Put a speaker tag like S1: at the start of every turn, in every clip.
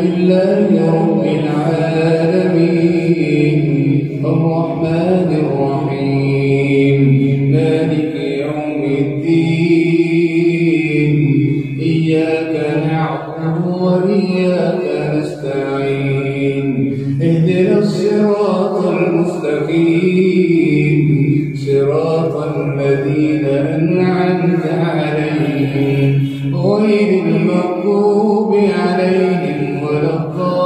S1: لله رب العالمين الرحمن الرحيم مالك يوم الدين إياك نعبد وإياك نستعين اهدنا الصراط المستقيم صراط الذين أنعمت عليهم غير المغضوب عليهم ولا الضالين.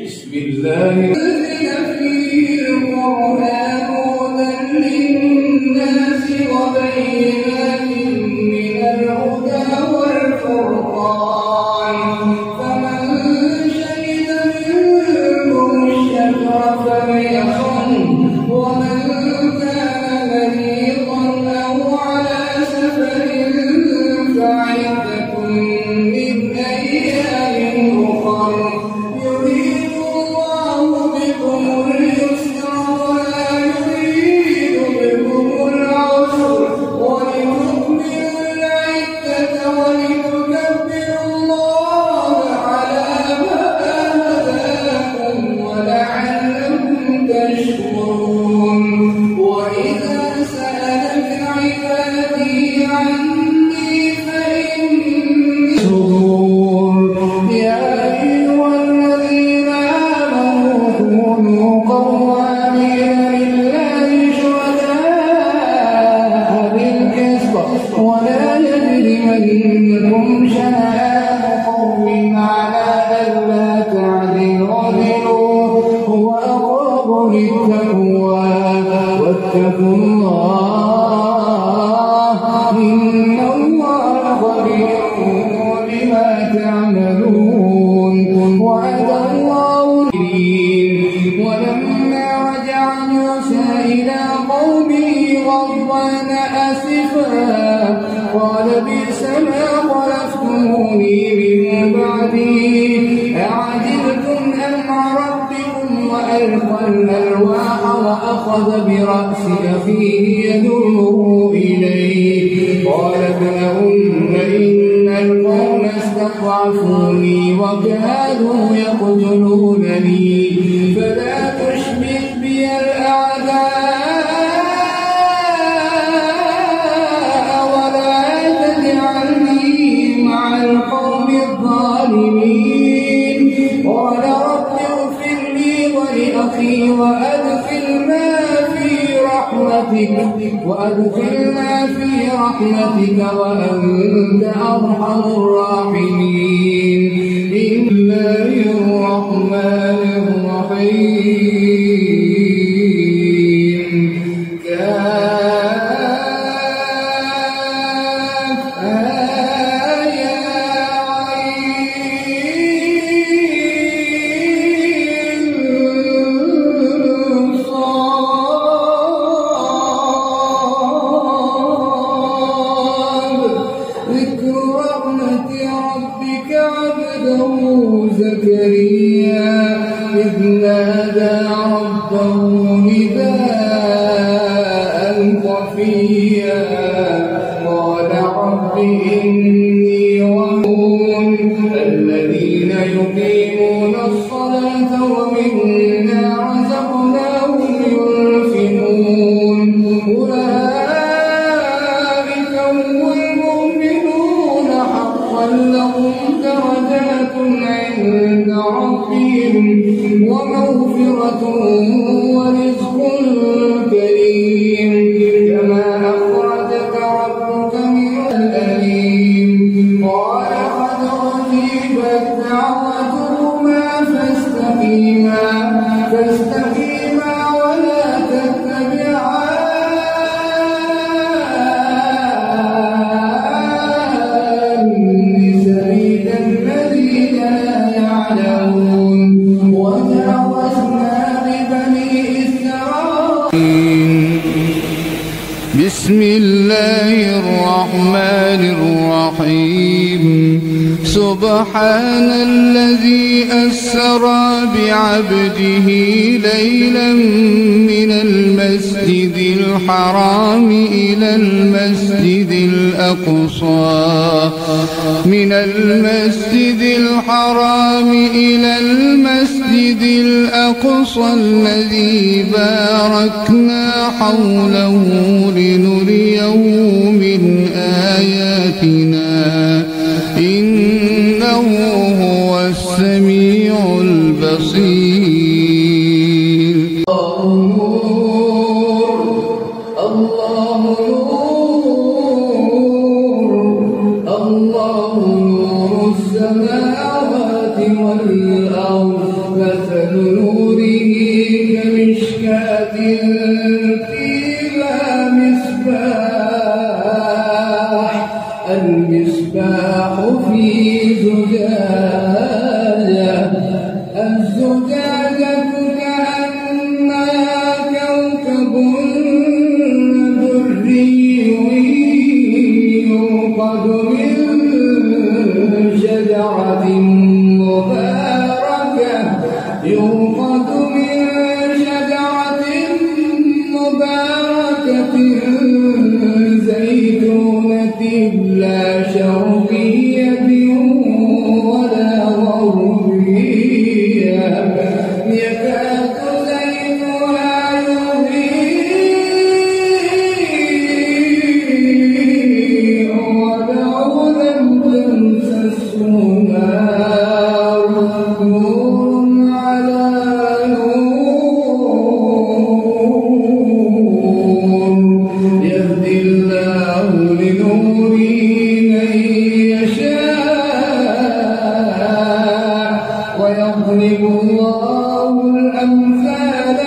S1: بسم الله فيه القرآن هدى للناس وبينات من الهدى والفرقان فمن شهد منكم الشهر فليصم ومن كان مريضا أو على سفر فعدة من أيام أخر يريد الله بكم اليسر ولا يريد بكم العسر ولتكملوا العدة ولتكبروا الله على ما هداكم ولعلكم تشكرون. وإذا سألك عبادي عني فإني صدور يا أيها الذين آمنوا كونوا قوامين لله شهداء بالقسط ولا يجرمنكم شنآن قوم على ألا تعدلوا هو أقرب للتقوى واتقوا الله إن الله خبير بما تعملون. وعد الله المؤمنين ولما رجع موسى إلى قومه غضبان أسفا قال بئس ما خلفتموني من بعدي أعجلتم أمر ربكم وألقى الألواح وأخذ برأس أخيه يدعوه إليه قال ابن أم إن القوم استضعفوني وكادوا يقتلونني فلا تشمت بي الأعداء ولا تجعلني مع القوم الظالمين. قال رب اغفر لي ولأخي وأدخلنا في رحمتك وأنت أرحم الراحمين. بسم الله الرحمن الرحيم زكريا إذ نادى ربه نداء خفيا قال رب إني وهون الذين يقيمون الصلاة ومما رزقناهم ينفقون أولئك هم المؤمنون حقا لهم درجات عند ربهم ومغفرة ورزق كريم كما أخرجك ربك من الأليم. قال قد أجيبت دعوتكما فاستقيما ولا تتبعان سبيل الذين لا يعلمون. وجاوزنا ببني إسرائيل بسم الله الرحمن الرحيم
S2: سبحان الذي أسرى بعبده ليلا من المسجد الحرام إلى المسجد الأقصى الذي باركنا حوله لنريه من آياتنا إنه هو السميع البصير.
S1: الله نور السماوات والأرض مثل نوره كمشكاة فيها مصباح المصباح في زجاجة الزجاجة كأنها كوكب دري يوقد من شجرة مباركة زيتونة لا شرقية ولا غربية يكاد زيتها يضيء ولو لم تمسسه نار نور على نور يهدي الله لنوره من يشاء ويضرب الله الأمثال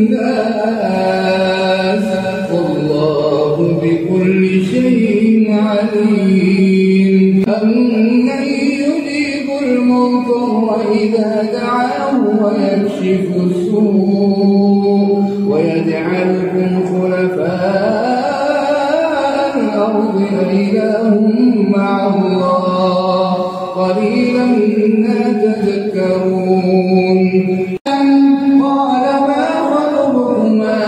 S1: للناس والله بكل شيء عليم. أمن يجيب المضطر إذا دعاه ويكشف السوء ويجعلكم خلفاء الأرض أإله مع الله قليلا ما تذكرون. قال ما خطبكما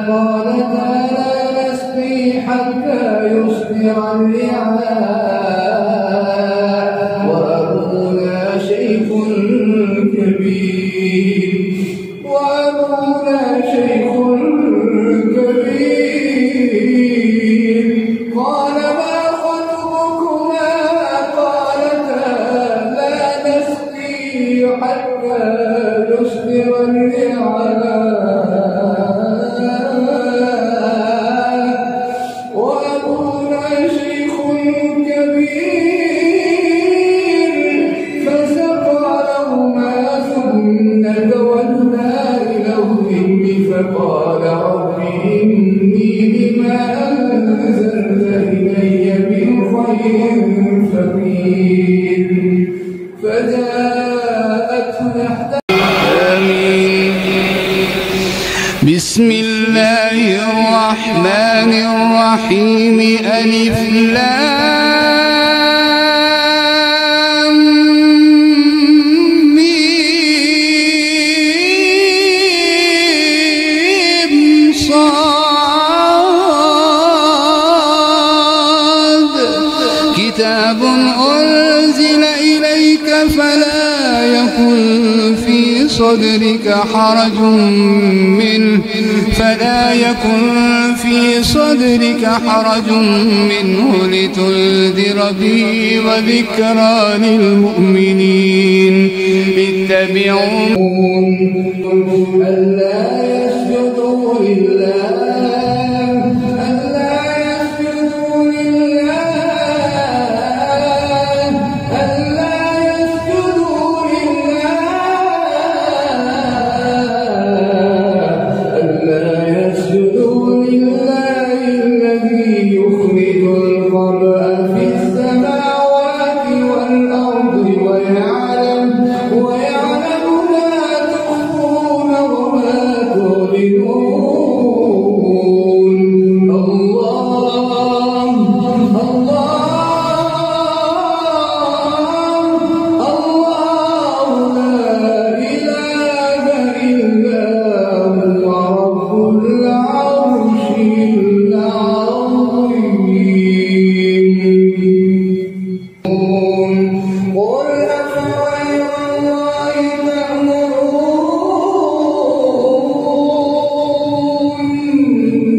S1: قالتا لا نسقي حتى يصدر الرعاء وأبونا شيخ كبير قال ما خطبكما قالتا لا نسقي حتى يصدر الرعاء وأبونا شيخ كبير فسقى لهما ثم تولى إلى الظل فقال رب إني لما أنزلت إلي من خير فقير فجاءته
S2: بسم الله الرحمن الرحيم ألف لام ميم صاد كتاب أنزل إليك فلا يكن في صدرك حرج منه لتنذر به وذكرى للمؤمنين اتبعوا
S1: ألا يسجدوا لله الذي يخرج الخبأ في السماوات والأرض ويعلم ما تخفون وما تعلنون قل أفغير الله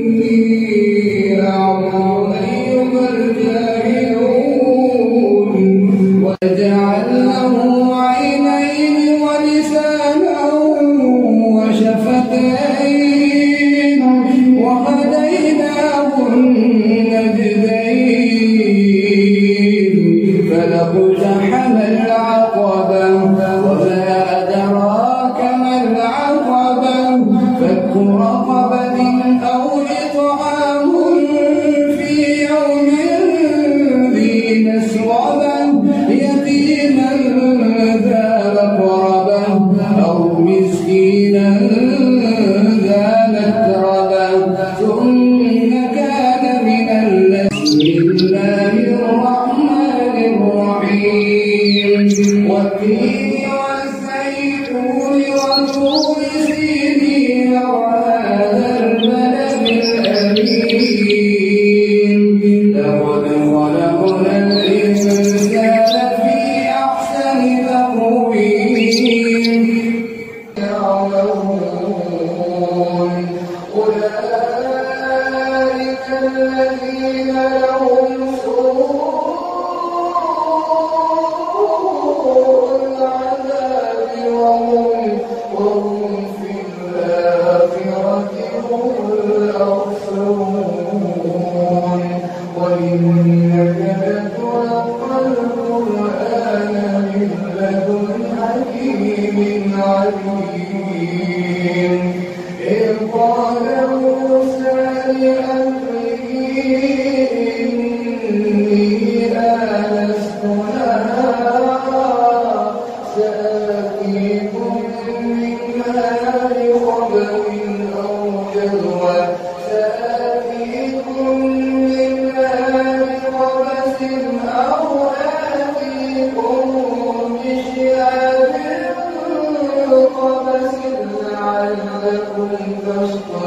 S1: تأمروني أعبد أيها الجاهلون وجعل له عينين ولسانا وشفتين وهديناه النجدين فلاقتحم العقبة وما أدراك ما العقبة فك رقبة أو إطعام في يوم ذي مسغبة يتيما ذا مقربة أو مسكينا ذا متربة ثم كان من بسم الله الرحمن الرحيم والتين والزيتون وطور سينين وهذا البلد الأمين لقد خلقنا الإنسان في أحسن تقويم يعلمون أولئك الذين لهم سوء العذاب وهم في الآخرة هم الأخسرون وإنك لتلقى القرآن من لدن حكيم عليم إذ قال موسى لأهله إني آنست نارا سآتيكم من ماء خبر أو جذوة سآتيكم من ماء خبث أو آتيكم بشهاب قبس لعلكم تشكرون